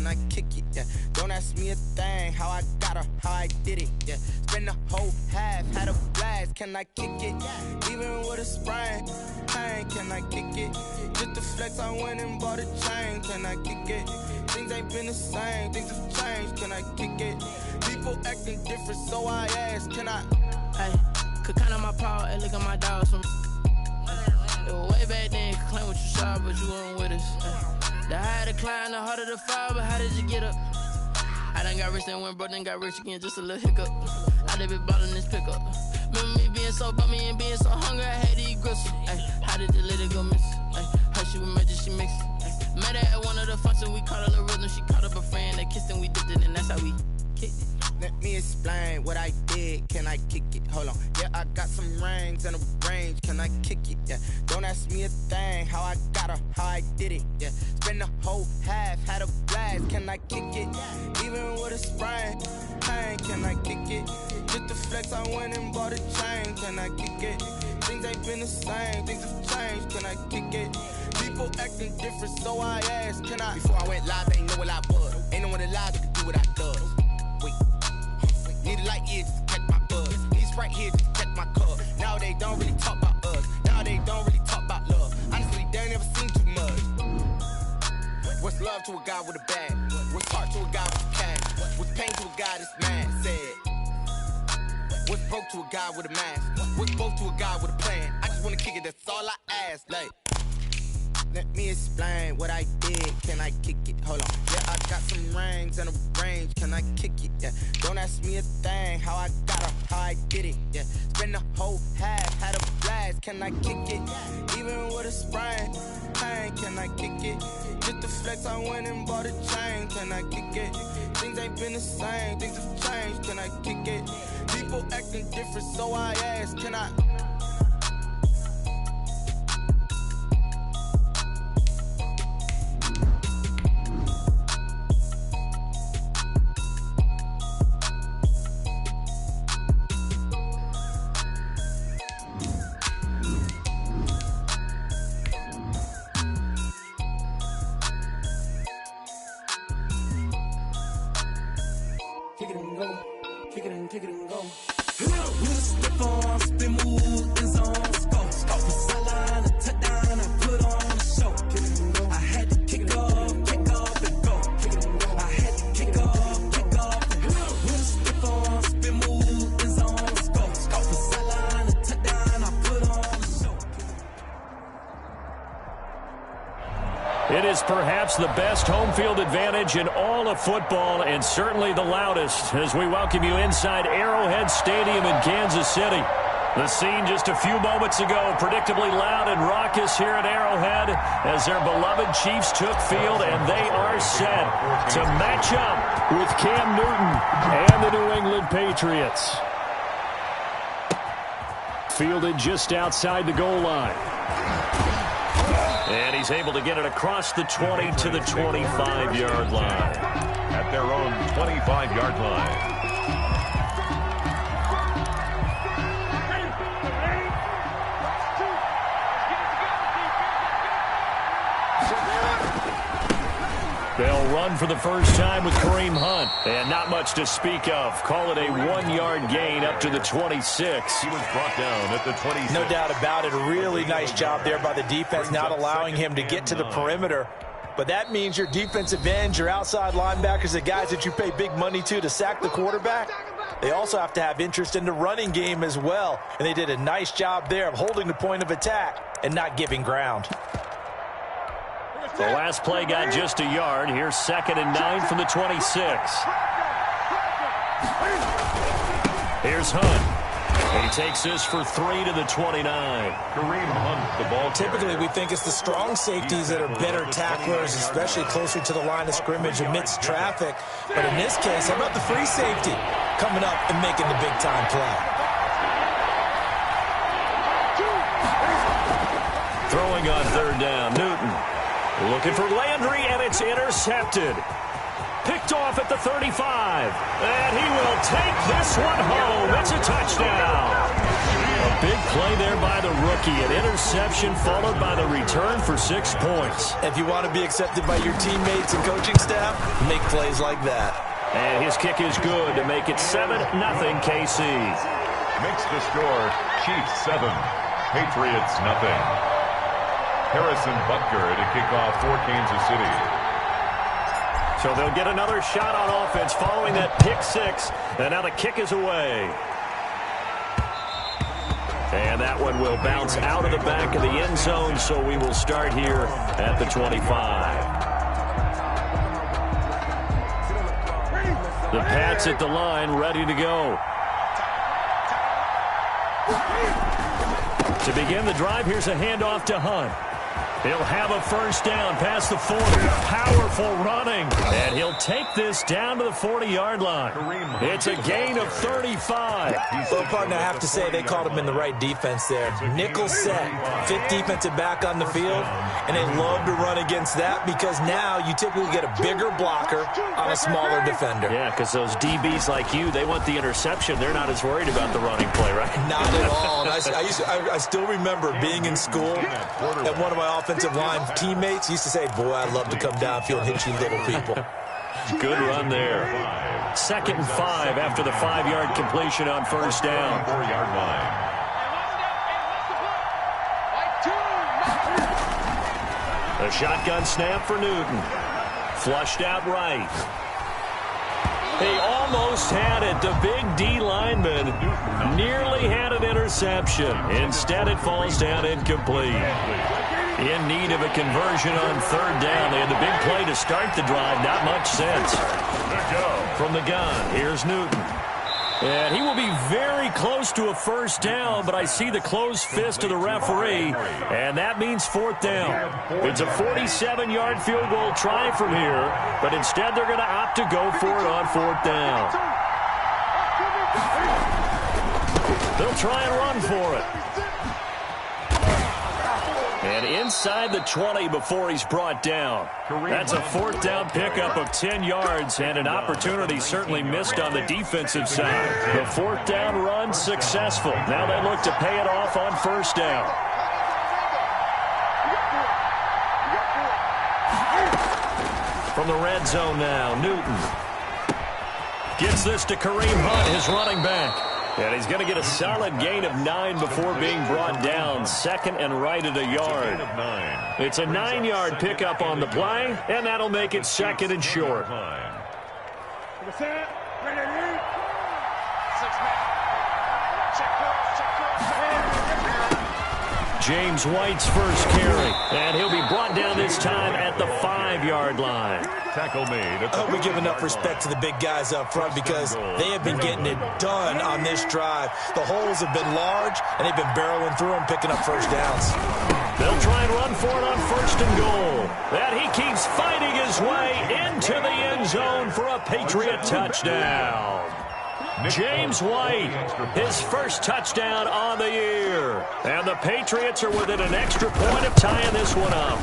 I kick it? Yeah. Don't ask me a thing, how I got her, how I did it. Yeah. Spend the whole half, had a blast. Can I kick it? Even with a sprain, pain, can I kick it? Just the flex, I went and bought a chain. Can I kick it? Things ain't been the same, things have changed. Can I kick it? People acting different, so I ask, can I? Hey, could count on my power, hey, look at my dogs from. Way back then, could claim what you saw, but you weren't with us. The higher the climb, the harder the fall, but how did you get up? I done got rich, then went broke, then got rich again, just a little hiccup. I done been ballin' this pickup. Remember me being so bummy and being so hungry, I had to eat gristle. Ay, how did the lady go miss? Ay, how she was magic, she mixed. Met her at one of the functions, we caught her the rhythm, she caught up a friend, they kissed and we dipped it, and that's how we kicked it. Let me explain what I did. Can I kick it? Hold on. Yeah, I got some rings and a range. Can I kick it? Yeah. Don't ask me a thing. How I got her, how I did it. Yeah. Spend the whole half, had a blast. Can I kick it? Even with a sprain, pain. Can I kick it? Just the flex, I went and bought a chain. Can I kick it? Things ain't been the same. Things have changed. Can I kick it? People acting different, so I ask. Can I? Before I went live, ain't know what I was. Ain't no one alive that could do what I does. Wait. Need a light here just to catch my buzz. Need Sprite here just to catch my cup. Now they don't really talk about us. Now they don't really talk about love. Honestly, they ain't never seen too much. What's love to a guy with a bag? What's heart to a guy with a cash? What's pain to a guy that's mad? Said. What's broke to a guy with a mask? What's both to a guy with a plan? I just wanna kick it, that's all I ask. Like, let me explain what I did. Can I kick it? Hold on. Yeah, I got some rings and a range. Can I kick it? Yeah. Don't ask me a thing. How I got her, how I did it. Yeah. Spend the whole half, had a blast. Can I kick it? Even with a sprain, pain. Can I kick it? Just the flex, I went and bought a chain. Can I kick it? Things ain't been the same. Things have changed. Can I kick it? People acting different, so I ask. Can I? Kick it and go. Kick it and go. Step on, spin, move, and zone. Go. Stop the sideline, a touchdown, I put on the show. Kick it and go. I had to kick off and go. Kick it and go. I had to kick off and go. Step on, spin, move, and zone. Go. Stop the sideline, a touchdown, I put on the show. It is perhaps the best home field advantage in all of football, and certainly the loudest, as we welcome you inside Arrowhead Stadium in Kansas City. The scene just a few moments ago, predictably loud and raucous here at Arrowhead as their beloved Chiefs took field, and they are set to match up with Cam Newton and the New England Patriots. Fielded just outside the goal line. And he's able to get it across the 20 to the 25-yard line. At their own 25-yard line. They'll run for the first time with Kareem Hunt. And not much to speak of. Call it a 1-yard gain up to the 26. He was brought down at the 26. No doubt about it. A really nice job there by the defense, not allowing him to get to the perimeter. But that means your defensive ends, your outside linebackers, the guys that you pay big money to sack the quarterback, they also have to have interest in the running game as well. And they did a nice job there of holding the point of attack and not giving ground. The last play got just a yard. Here's 2nd and 9 from the 26. Here's Hunt. He takes this for 3 to the 29. Kareem Hunt, the ball. Typically, we think it's the strong safeties that are better tacklers, especially closer to the line of scrimmage amidst traffic. But in this case, how about the free safety coming up and making the big-time play? Throwing on 3rd down, Newton. Looking for Landry, and it's intercepted. Picked off at the 35. And he will take this one home. It's a touchdown. A big play there by the rookie. An interception followed by the return for 6 points. If you want to be accepted by your teammates and coaching staff, make plays like that. And his kick is good to make it 7-0 KC. Makes the score Chiefs 7, Patriots 0. Harrison Butker to kick off for Kansas City. So they'll get another shot on offense following that pick six. And now the kick is away. And that one will bounce out of the back of the end zone, so we will start here at the 25. The Pats at the line, ready to go. To begin the drive, here's a handoff to Hunt. He'll have a first down past the 40. Powerful running. And he'll take this down to the 40-yard line. It's a gain of 35. Well, partner, I have to say they called him in the right defense there. Nickel set, fifth defensive back on the field, and they love to run against that because now you typically get a bigger blocker on a smaller defender. Yeah, because those DBs like you, they want the interception. They're not as worried about the running play, right? Not at all. And I still remember being in school, and one of my offensive line teammates used to say, boy, I'd love to come downfield and hit you little people. Good run there. 2nd and 5 after the 5-yard completion on first down. 4-yard line. A shotgun snap for Newton. Flushed out right. He almost had it. The big D lineman nearly had an interception. Instead, it falls down incomplete. In need of a conversion on third down. They had the big play to start the drive. Not much sense. From the gun, here's Newton. And he will be very close to a first down, but I see the closed fist of the referee, and that means 4th down. It's a 47-yard field goal try from here, but instead they're going to opt to go for it on 4th down. They'll try and run for it. And inside the 20 before he's brought down. That's a 4th down pickup of 10 yards and an opportunity certainly missed on the defensive side. The 4th down run successful. Now they look to pay it off on first down. From the red zone now, Newton gets this to Kareem Hunt, his running back. And he's going to get a solid gain of 9 before being brought down. 2nd and right at a yard. It's a 9-yard pickup on the play, and that'll make it 2nd and short. James White's first carry, and he'll be brought down this time at the 5-yard line. Tackle made. I hope we give enough respect to the big guys up front because they have been getting it done on this drive. The holes have been large, and they've been barreling through them, picking up first downs. They'll try and run for it on 1st and goal. And he keeps fighting his way into the end zone for a Patriot touchdown. James White, his first touchdown on the year. And the Patriots are within an extra point of tying this one up.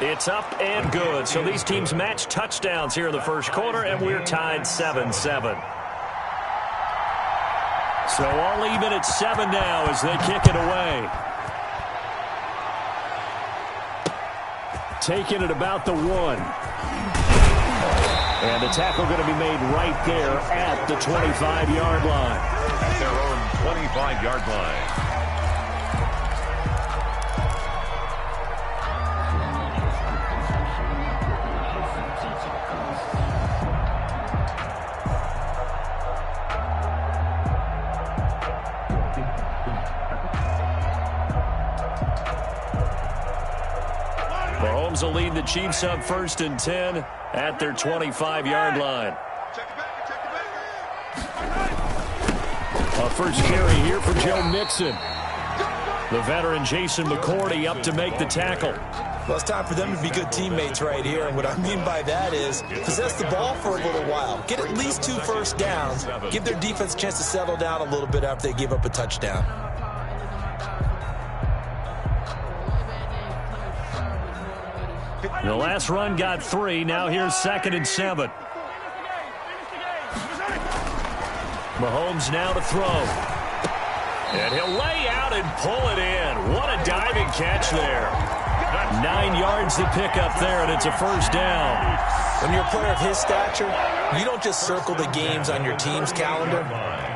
It's up and good. So these teams match touchdowns here in the first quarter, and we're tied 7-7. So all even at 7 now as they kick it away. Taking it about the 1. And the tackle going to be made right there at the 25-yard line. At their own 25-yard line. Mahomes will lead the Chiefs up 1st and 10 at their 25-yard line. A first carry here for Joe Mixon. The veteran Jason McCourty up to make the tackle. Well, it's time for them to be good teammates right here. And what I mean by that is possess the ball for a little while. Get at least 2 first downs. Give their defense a chance to settle down a little bit after they give up a touchdown. The last run got 3. Now here's 2nd and 7. Mahomes now to throw. And he'll lay out and pull it in. What a diving catch there. 9 yards to pick up there, and it's a first down. When you're a player of his stature, you don't just circle the games on your team's calendar.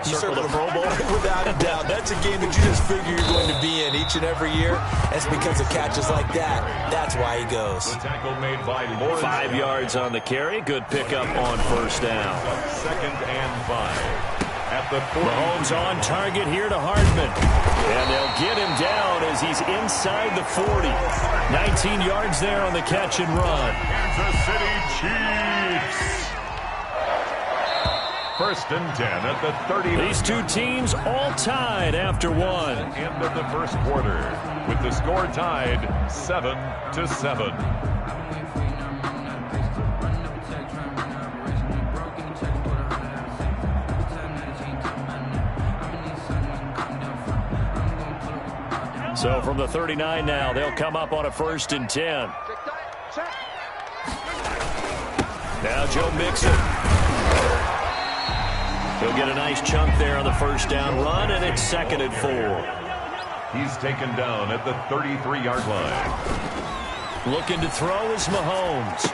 You circle the Pro Bowl without a doubt. That's a game that you just figure you're going to be in each and every year. That's because of catches like that. That's why he goes. The tackle made by Lawrence. 5 yards on the carry. Good pickup on first down. 2nd and 5. At the 40. Mahomes on target here to Hardman. And they'll get him down as he's inside the 40. 19 yards there on the catch and run. Kansas City Chiefs. 1st and 10 at the 30. These two teams all tied after one. End of the first quarter with the score tied 7-7. So from the 39 now, they'll come up on a 1st and 10. Now Joe Mixon. He'll get a nice chunk there on the first down run, and it's 2nd and 4. He's taken down at the 33-yard line. Looking to throw is Mahomes.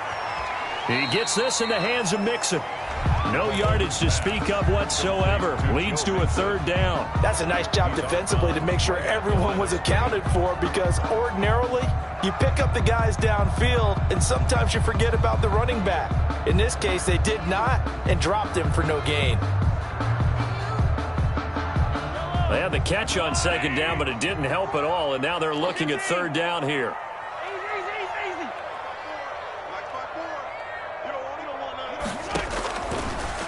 He gets this in the hands of Mixon. No yardage to speak of whatsoever. Leads to a 3rd down. That's a nice job defensively to make sure everyone was accounted for, because ordinarily you pick up the guys downfield and sometimes you forget about the running back. In this case, they did not and dropped him for no gain. They had the catch on 2nd down, but it didn't help at all, and now they're looking at 3rd down here.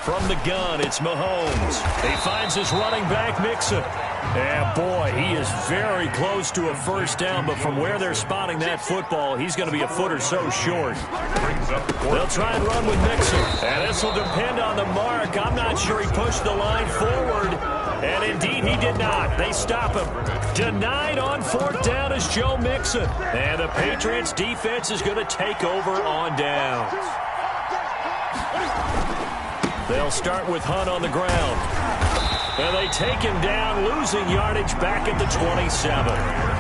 From the gun, it's Mahomes. He finds his running back, Mixon. And boy, he is very close to a 1st down, but from where they're spotting that football, he's going to be a foot or so short. They'll try and run with Mixon. And this will depend on the mark. I'm not sure he pushed the line forward. And indeed, he did not. They stop him. Denied on 4th down is Joe Mixon. And the Patriots defense is going to take over on downs. They'll start with Hunt on the ground. And they take him down, losing yardage back at the 27.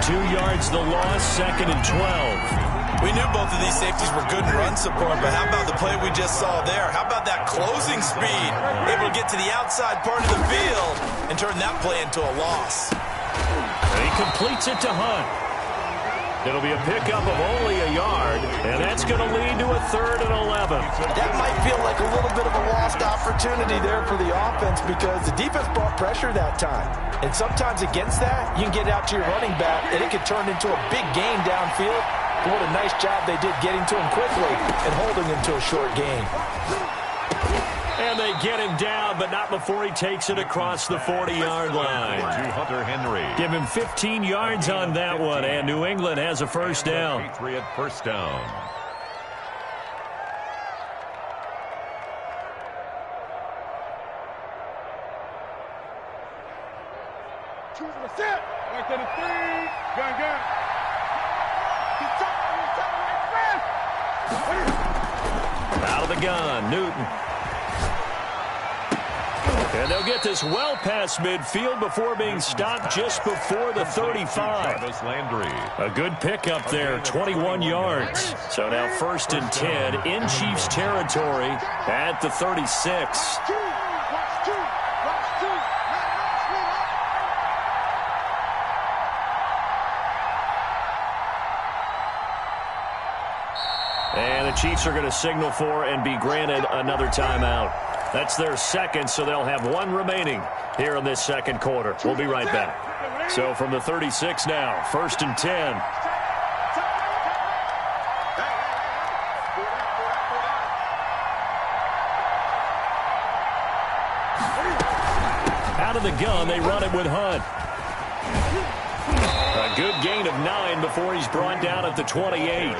2 yards the loss, 2nd and 12. We knew both of these safeties were good in run support, but how about the play we just saw there? How about that closing speed? Able to get to the outside part of the field and turn that play into a loss. And he completes it to Hunt. It'll be a pickup of only a yard, and that's going to lead to a 3rd and 11. That might feel like a little bit of a lost opportunity there for the offense, because the defense brought pressure that time. And sometimes against that, you can get out to your running back, and it can turn into a big gain downfield. But what a nice job they did getting to him quickly and holding him to a short gain. And they get him down, but not before he takes it across the 40-yard line. To Hunter Henry. Give him 15 yards on that one, and New England has a 1st down. Patriot 1st down. Out of the gun, Newton. And they'll get this well past midfield before being stopped just before the 35. Landry. A good pickup there, 21 yards. So now 1st and 10 in Chiefs territory at the 36. And the Chiefs are going to signal for and be granted another timeout. That's their 2nd, so they'll have 1 remaining here in this 2nd quarter. We'll be right back. So from the 36 now, 1st and 10. Out of the gun, they run it with Hunt. A good gain of 9 before he's brought down at the 28.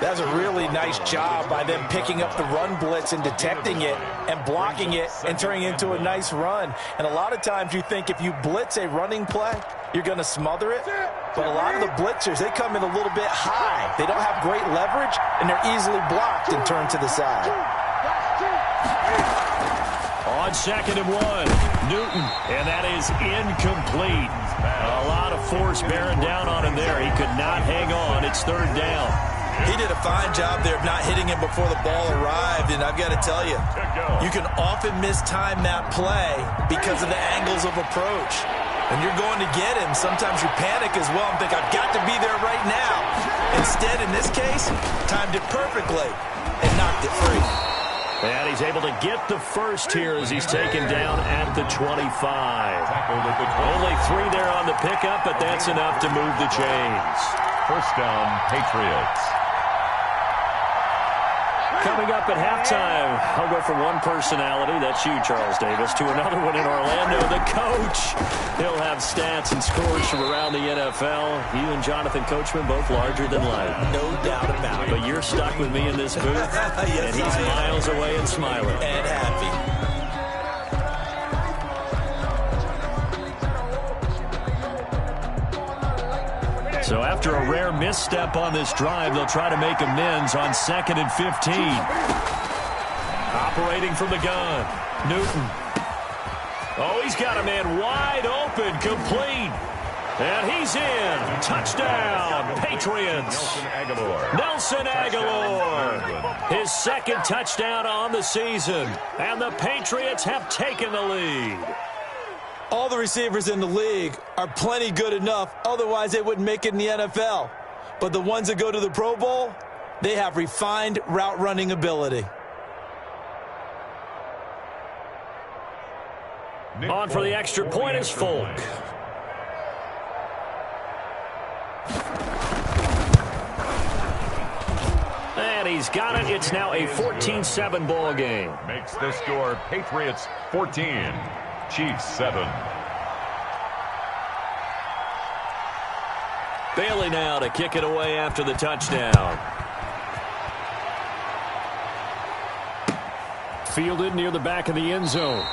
That's a really nice job by them picking up the run blitz and detecting it and blocking it and turning it into a nice run. And a lot of times you think if you blitz a running play, you're going to smother it. But a lot of the blitzers, they come in a little bit high. They don't have great leverage, and they're easily blocked and turned to the side. On 2nd and 1, Newton, and that is incomplete. A lot of force bearing down on him there. He could not hang on. It's 3rd down. He did a fine job there of not hitting him before the ball arrived, and I've got to tell you, you can often mistime that play because of the angles of approach. When you're going to get him, sometimes you panic as well and think, I've got to be there right now. Instead, in this case, timed it perfectly and knocked it free. And he's able to get the first here as he's taken down at the 25. Only 3 there on the pickup, but that's enough to move the chains. First down, Patriots. Coming up at halftime, I'll go from one personality, that's you, Charles Davis, to another one in Orlando, the coach. He'll have stats and scores from around the NFL. You and Jonathan Coachman, both larger than life. No doubt about it. But you're stuck with me in this booth, yes, and he's miles away and smiling. And happy. So after a rare misstep on this drive, they'll try to make amends on 2nd and 15. Operating from the gun, Newton. Oh, he's got a man wide open, complete. And he's in. Touchdown, Patriots. Nelson Agholor. His 2nd touchdown on the season. And the Patriots have taken the lead. All the receivers in the league are plenty good enough, otherwise they wouldn't make it in the NFL. But the ones that go to the Pro Bowl, they have refined route running ability. On for the extra point is Folk. And he's got it. It's now a 14-7 ball game. Makes the score Patriots 14. Chiefs 7. Bailey now to kick it away after the touchdown. Fielded near the back of the end zone.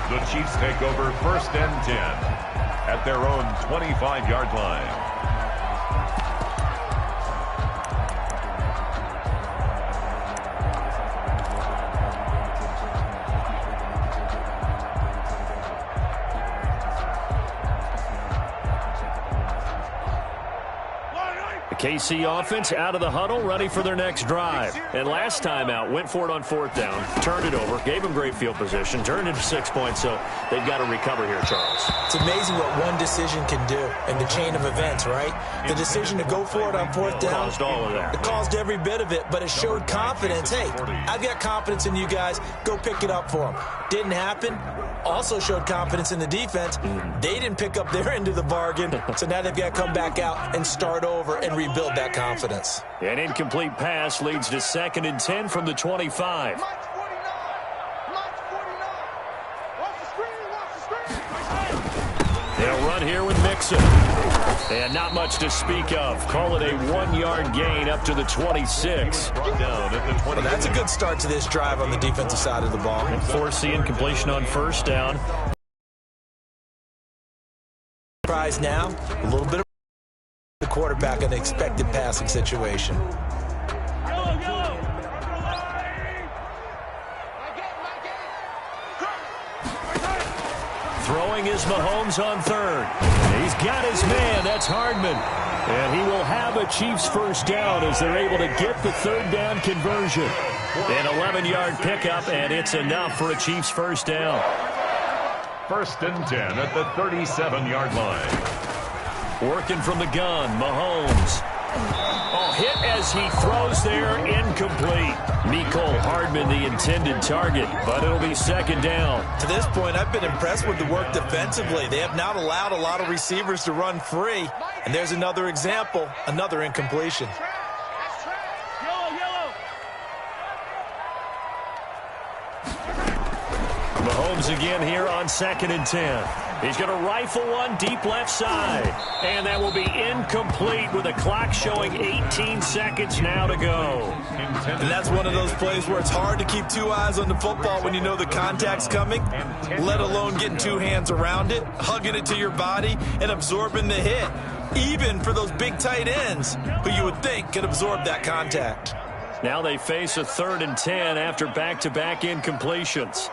The Chiefs take over 1st and 10 at their own 25-yard line. KC offense out of the huddle, ready for their next drive. And last time out, went for it on 4th down, turned it over, gave them great field position, turned into 6 points, so they've got to recover here, Charles. It's amazing what one decision can do in the chain of events, right? The decision to go for it on 4th down. Caused all of that. It caused every bit of it, but it showed confidence. Hey, I've got confidence in you guys. Go pick it up for them. Didn't happen. Also showed confidence in the defense. They didn't pick up their end of the bargain, so now they've got to come back out and start over and rebuild that confidence. An incomplete pass leads to 2nd and 10 from the 25. They'll run here with Mixon. And not much to speak of. Call it a 1-yard gain up to the 26. Brought down at the 20. Well, that's a good start to this drive on the defensive side of the ball. And force the incompletion on 1st down. Prize now, a little bit of the quarterback in an expected passing situation. Throwing is Mahomes on 3rd. He's got his man. That's Hardman. And he will have a Chiefs 1st down as they're able to get the 3rd down conversion. An 11-yard pickup, and it's enough for a Chiefs 1st down. 1st and 10 at the 37-yard line. Working from the gun, Mahomes. Oh, hit as he throws there, incomplete. Mecole Hardman, the intended target, but it'll be 2nd down. To this point, I've been impressed with the work defensively. They have not allowed a lot of receivers to run free. And there's another example, another incompletion. Mahomes again here on 2nd and 10. He's going to rifle one deep left side. And that will be incomplete with the clock showing 18 seconds now to go. And that's one of those plays where it's hard to keep 2 eyes on the football when you know the contact's coming, let alone getting 2 hands around it, hugging it to your body, and absorbing the hit. Even for those big tight ends who you would think could absorb that contact. Now they face a 3rd and 10 after back-to-back incompletions.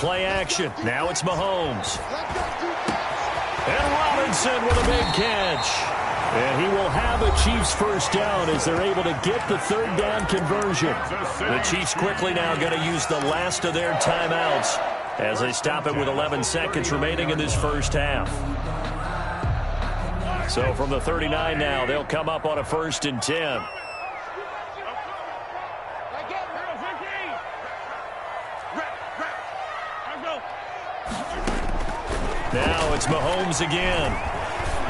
play action. Now it's Mahomes. And Robinson with a big catch. And he will have a Chiefs first down as they're able to get the third down conversion. The Chiefs quickly now going to use the last of their timeouts as they stop it with 11 seconds remaining in this first half. So from the 39 now, they'll come up on a 1st and 10. Now it's Mahomes again.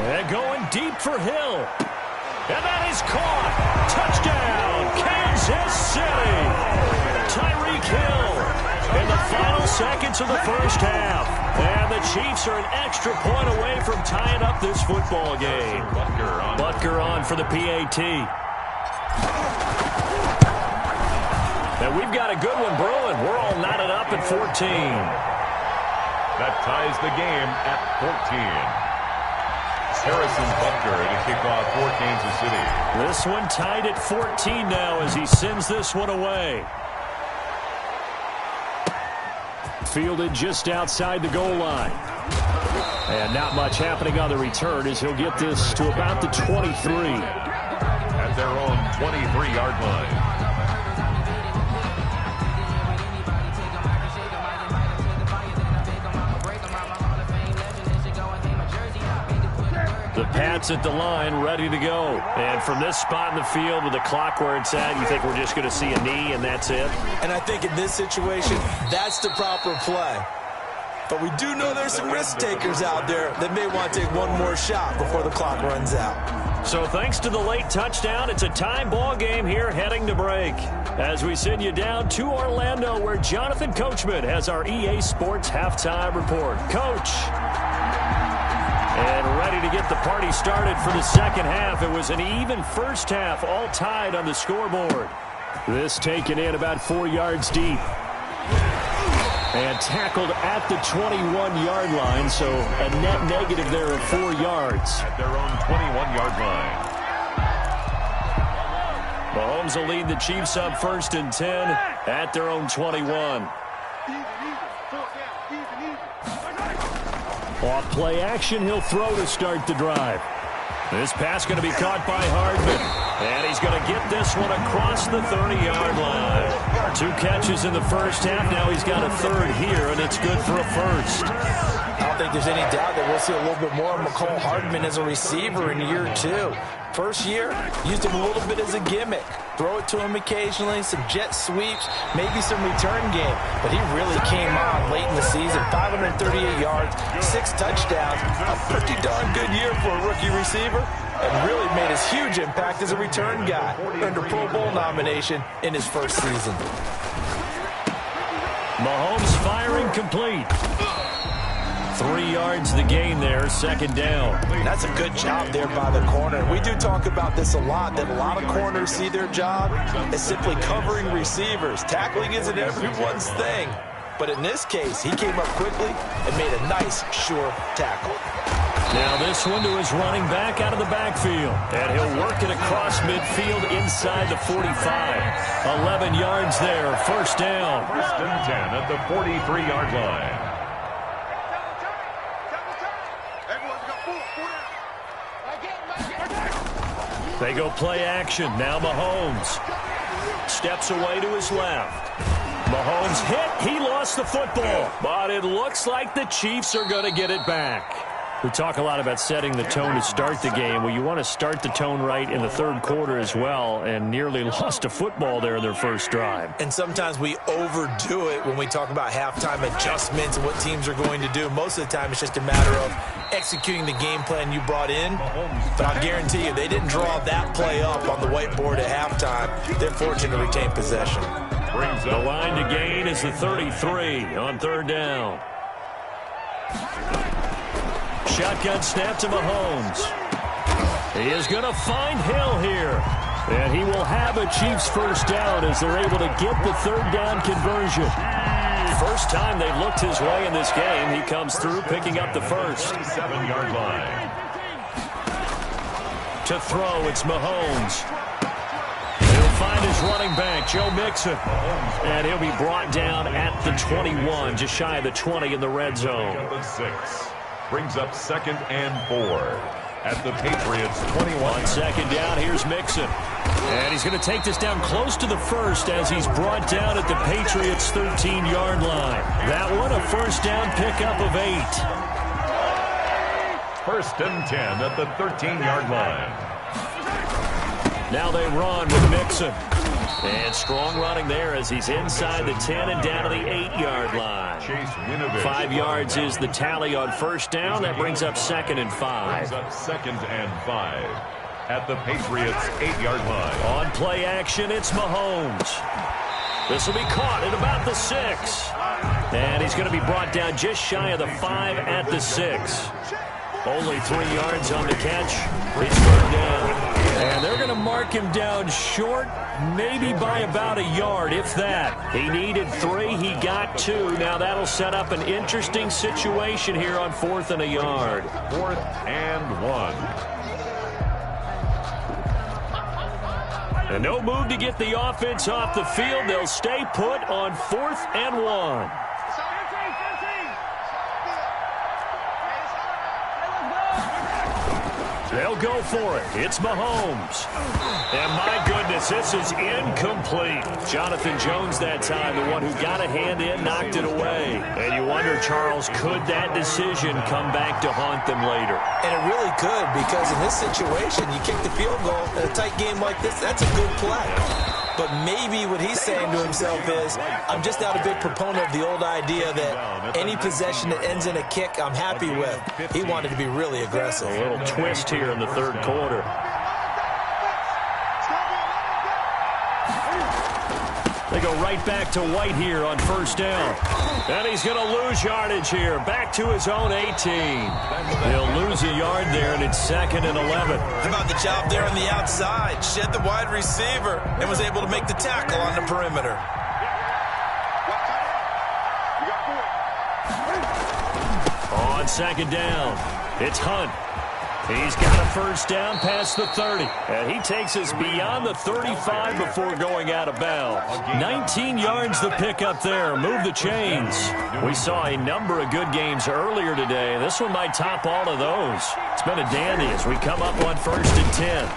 And going deep for Hill. And that is caught. Touchdown, Kansas City. Tyreek Hill in the final seconds of the first half. And the Chiefs are an extra point away from tying up this football game. Butker on for the PAT. And we've got a good one brewing. We're all knotted up at 14. That ties the game at 14. Harrison Butker to kick off for Kansas City. This one tied at 14 now as he sends this one away. Fielded just outside the goal line. And not much happening on the return as he'll get this to about the 23. At their own 23-yard line. The Pats at the line, ready to go. And from this spot in the field with the clock where it's at, you think we're just going to see a knee and that's it? And I think in this situation, that's the proper play. But we do know there's some risk takers out there that may want to take one more shot before the clock runs out. So thanks to the late touchdown, it's a tie ball game here heading to break. As we send you down to Orlando where Jonathan Coachman has our EA Sports halftime report. Coach. And ready to get the party started for the second half. It was an even first half, all tied on the scoreboard. This taken in about 4 yards deep. And tackled at the 21-yard line, so a net negative there of 4 yards. At their own 21-yard line. Mahomes will lead the Chiefs up 1st and 10 at their own 21. Off play action, he'll throw to start the drive. This pass going to be caught by Hardman. And he's going to get this one across the 30-yard line. 2 catches in the first half. Now he's got a third here, and it's good for a first. I don't think there's any doubt that we'll see a little bit more of McCole Hardman as a receiver in year 2. First year, used him a little bit as a gimmick. Throw it to him occasionally, some jet sweeps, maybe some return game. But he really came on late in the season. 538 yards, 6 touchdowns. A pretty darn good year for a rookie receiver. And really made his huge impact as a return guy. Earned a Pro Bowl nomination in his first season. Mahomes firing complete. 3 yards the gain there, second down. That's a good job there by the corner. We do talk about this a lot, that a lot of corners see their job as simply covering receivers. Tackling isn't everyone's thing. But in this case, he came up quickly and made a nice, sure tackle. Now this one to his running back out of the backfield. And he'll work it across midfield inside the 45. 11 yards there, first down. 1st and 10 at the 43-yard line. They go play action. Now Mahomes steps away to his left. Mahomes hit. He lost the football. But it looks like the Chiefs are going to get it back. We talk a lot about setting the tone to start the game. Well, you want to start the tone right in the third quarter as well, and nearly lost a football there in their first drive. And sometimes we overdo it when we talk about halftime adjustments and what teams are going to do. Most of the time, it's just a matter of executing the game plan you brought in. But I'll guarantee you, they didn't draw that play up on the whiteboard at halftime. They're fortunate to retain possession. The line to gain is the 33 on third down. Shotgun snap to Mahomes. He is going to find Hill here. And he will have a Chiefs first down as they're able to get the third down conversion. First time they've looked his way in this game. He comes through picking up the first. 7-yard line. To throw, it's Mahomes. He'll find his running back, Joe Mixon. And he'll be brought down at the 21, just shy of the 20 in the red zone. The 6 brings up 2nd and 4 at the Patriots 21. On 2nd down, here's Mixon. And he's going to take this down close to the 1st as he's brought down at the Patriots' 13-yard line. That one, a 1st down pickup of 8. 1st and 10 at the 13-yard line. Now they run with Mixon. And strong running there as he's inside the 10 and down to the 8-yard line. Chase Winovich. 5 yards is the tally on 1st down. That brings up 2nd and 5. Brings up 2nd and 5 at the Patriots' 8-yard line. On play action, it's Mahomes. This will be caught at about the 6. And he's going to be brought down just shy of the 5 at the 6. Only 3 yards on the catch. He's third down. And they're going to mark him down short, maybe by about a yard, if that. He needed 3. He got 2. Now that'll set up an interesting situation here on 4th and a yard. 4th and 1. And no move to get the offense off the field. They'll stay put on 4th and 1. They'll go for it. It's Mahomes. And my goodness, this is incomplete. Jonathan Jones that time, the one who got a hand in, knocked it away. And you wonder, Charles, could that decision come back to haunt them later? And it really could, because in this situation, you kick the field goal in a tight game like this, that's a good play. But maybe what he's saying to himself is, I'm just not a big proponent of the old idea that any possession that ends in a kick I'm happy with. He wanted to be really aggressive. A little twist here in the 3rd quarter. They go right back to White here on 1st down. And he's going to lose yardage here. Back to his own 18. He'll lose a yard there, and it's 2nd and 11. How about the job there on the outside? Shed the wide receiver and was able to make the tackle on the perimeter. On 2nd down, it's Hunt. He's got a 1st down past the 30. And he takes us beyond the 35 before going out of bounds. 19 yards the pickup there. Move the chains. We saw a number of good games earlier today. This one might top all of those. It's been a dandy as we come up on 1st and 10.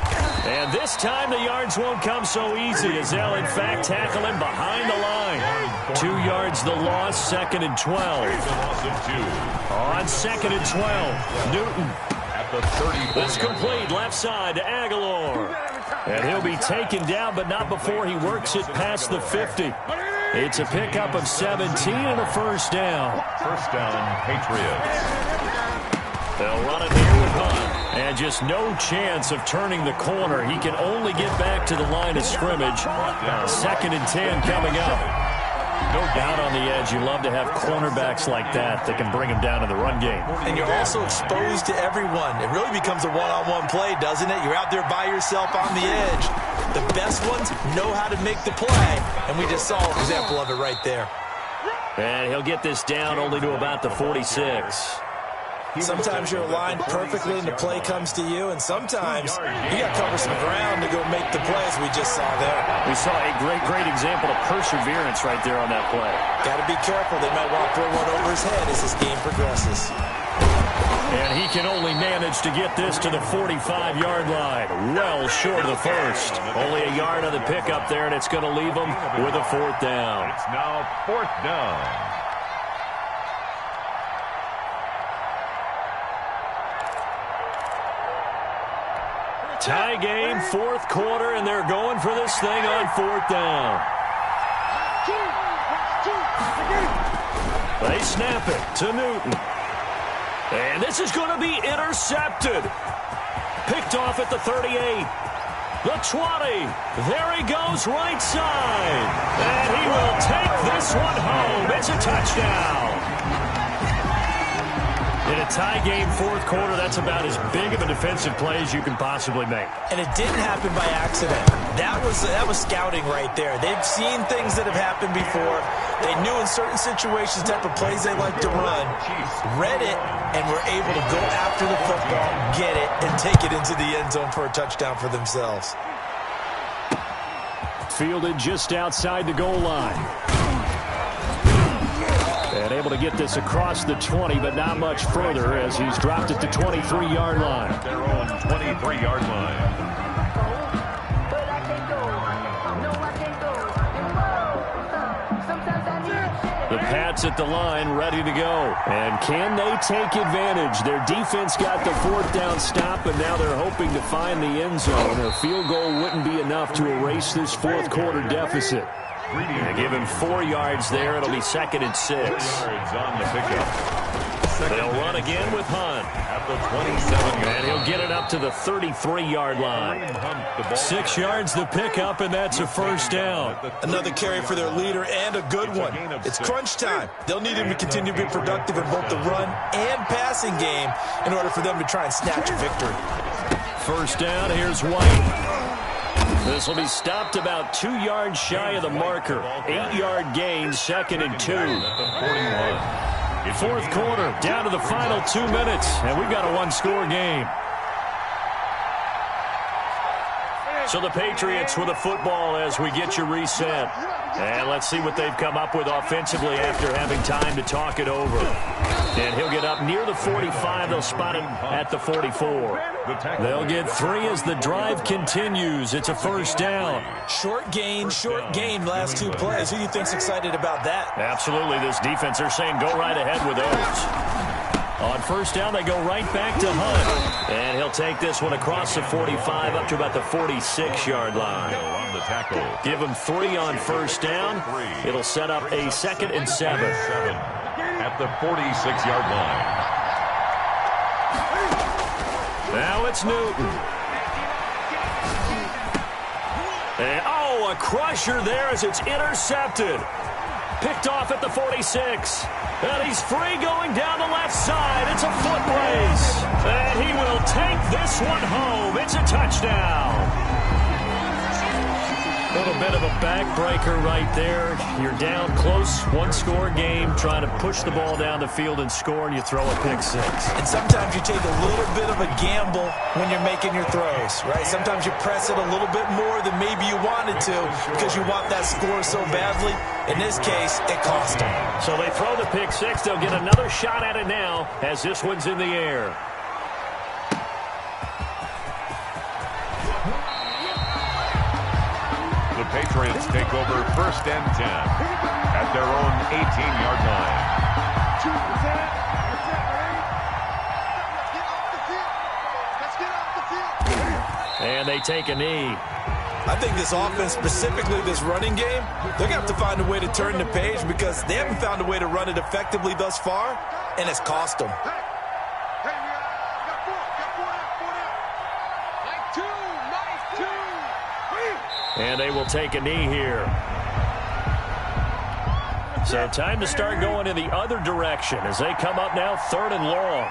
And this time the yards won't come so easy as they'll in fact tackle him behind the line. 2 yards the loss, 2nd and 12. On 2nd and 12, Newton. It's complete, left side to Aguilar. And he'll be taken down, but not before he works it past the 50. It's a pickup of 17 and a 1st down. 1st down, Patriots. They'll run it here with Hunt. And just no chance of turning the corner. He can only get back to the line of scrimmage. 2nd and 10 coming up. No doubt on the edge. You love to have cornerbacks like that can bring him down in the run game. And you're also exposed to everyone. It really becomes a one-on-one play, doesn't it? You're out there by yourself on the edge. The best ones know how to make the play, and we just saw an example of it right there. And he'll get this down only to about the 46. Sometimes you're aligned perfectly and the play comes to you, and sometimes you got to cover some ground to go make the play, as we just saw there. We saw a great example of perseverance right there on that play. Got to be careful. They might want to throw one over his head as this game progresses. And he can only manage to get this to the 45-yard line. Well short of the 1st. Only a yard on the pickup there, and it's going to leave him with a 4th down. It's now 4th down. Tie game, 4th quarter, and they're going for this thing on 4th down. They snap it to Newton. And this is going to be intercepted. Picked off at the 38. The 20. There he goes, right side. And he will take this one home. It's a touchdown. In a tie game, 4th quarter, that's about as big of a defensive play as you can possibly make. And it didn't happen by accident. That was scouting right there. They've seen things that have happened before. They knew in certain situations the type of plays they like to run, read it, and were able to go after the football, get it, and take it into the end zone for a touchdown for themselves. Fielded just outside the goal line. And able to get this across the 20, but not much further as he's dropped it to 23-yard line. Their own 23-yard line. The Pats at the line, ready to go. And can they take advantage? Their defense got the 4th down stop, and now they're hoping to find the end zone. A field goal wouldn't be enough to erase this 4th quarter deficit. They give him 4 yards there. It'll be 2nd and 6. 2 yards on the pickup. They'll run again with Hunt. At the 27-yard And he'll get it up to the 33-yard line. 6 yards the pickup, and that's a 1st down. Another carry for their leader, and a good one. It's crunch time. They'll need him to continue to be productive in both the run and passing game in order for them to try and snatch a victory. 1st down, here's White. This will be stopped about 2 yards shy of the marker. 8-yard gain, 2nd and 2. 41. 4th quarter, down to the final 2 minutes, and we've got a 1-score game. So the Patriots with the football as we get you reset. And let's see what they've come up with offensively after having time to talk it over. And he'll get up near the 45. They'll spot him at the 44. They'll get 3 as the drive continues. It's a 1st down. Short gain, last 2 plays. Who do you think's excited about that? Absolutely, this defense, they're saying go right ahead with those. On 1st down, they go right back to Hunt. And he'll take this one across the 45 up to about the 46-yard line. On the tackle. Give him 3 on 1st down. It'll set up a 2nd and 7. At the 46-yard line. Now it's Newton. And, a crusher there as it's intercepted. Picked off at the 46. And he's free going down the left side. It's a foot race. And he will take this one home. It's a touchdown. A little bit of a backbreaker right there. You're down close, 1-score game, trying to push the ball down the field and score, and you throw a pick 6. And sometimes you take a little bit of a gamble when you're making your throws, right? Sometimes you press it a little bit more than maybe you wanted to because you want that score so badly. In this case, it cost them. So they throw the pick 6. They'll get another shot at it now as this one's in the air. The Patriots take over 1st and 10 at their own 18-yard line. And they take a knee. I think this offense, specifically this running game, they're going to have to find a way to turn the page because they haven't found a way to run it effectively thus far, and it's cost them. And they will take a knee here. So time to start going in the other direction as they come up now 3rd and long.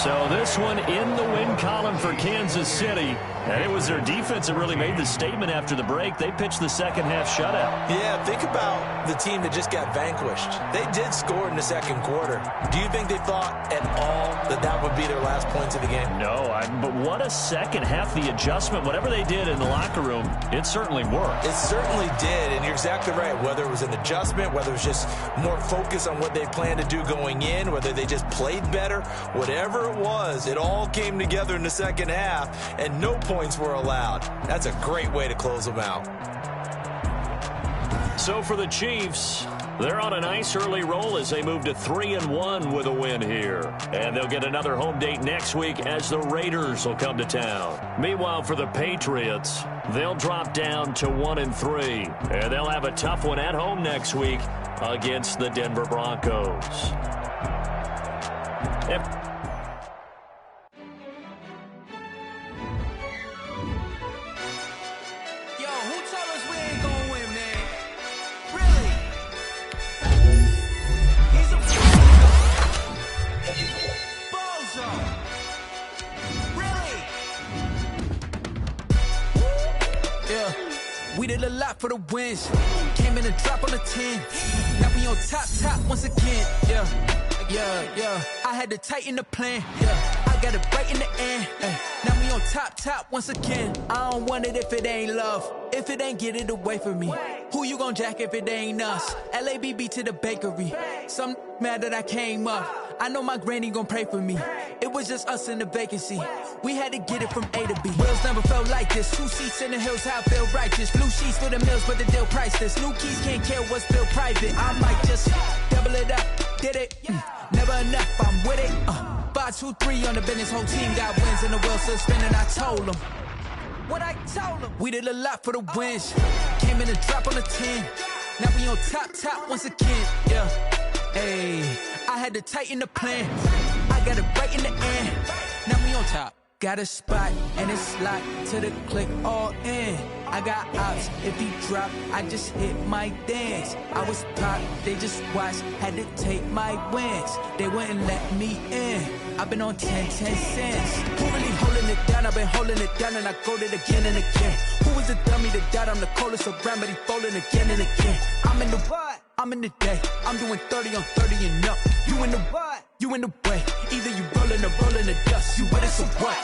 So this one in the win column for Kansas City. And it was their defense that really made the statement after the break. They pitched the second-half shutout. Yeah, think about the team that just got vanquished. They did score in the 2nd quarter. Do you think they thought at all that that would be their last points of the game? No, but what a second half. The adjustment, whatever they did in the locker room, it certainly worked. It certainly did, and you're exactly right. Whether it was an adjustment, whether it was just more focus on what they planned to do going in, whether they just played better, whatever it was, it all came together in the 2nd half, and no points were allowed. That's a great way to close them out. So for the Chiefs, they're on a nice early roll as they move to 3-1 with a win here. And they'll get another home date next week as the Raiders will come to town. Meanwhile, for the Patriots, they'll drop down to 1-3. And they'll have a tough one at home next week against the Denver Broncos. We did a lot for the wins. Came in and drop on the 10. Now we on top once again. Yeah. I had to tighten the plan. Yeah. I I got it right in the end. Now we on top once again. I don't want it if it ain't love. If it ain't, get it away from me. Who you gon' jack if it ain't us? LABB to the bakery. Some mad that I came up. I know my granny gon' pray for me. It was just us in the vacancy. We had to get it from A to B. Wheels never felt like this. 2 seats in the hills, how I feel righteous. Blue sheets for the mills, but the deal priceless. New keys can't care what's still private. I might just double it up. Did it? Never enough, I'm with it. 5, 2, 3 on the business. Whole team got wins and the wheels still spinning. I told them what I told them. We did a lot for the wins. Came in a drop on the 10. Now we on top once again. Yeah. Hey, I had to tighten the plan. I got it right in the end. Now we on top. Got a spot and it's locked to the click all in. I got ops, if he drop, I just hit my dance. I was top, they just watched, had to take my wins. They wouldn't let me in. I've been on 10 cents. Who really holding it down? I've been holding it down and I go it again and again. Who was the dummy that died? I'm the coldest around, but he falling again and again. I'm in the what? I'm in the day. I'm doing 30 on 30 and up. You in the what? You in the way. Either you rolling or rolling the dust. You with us or what?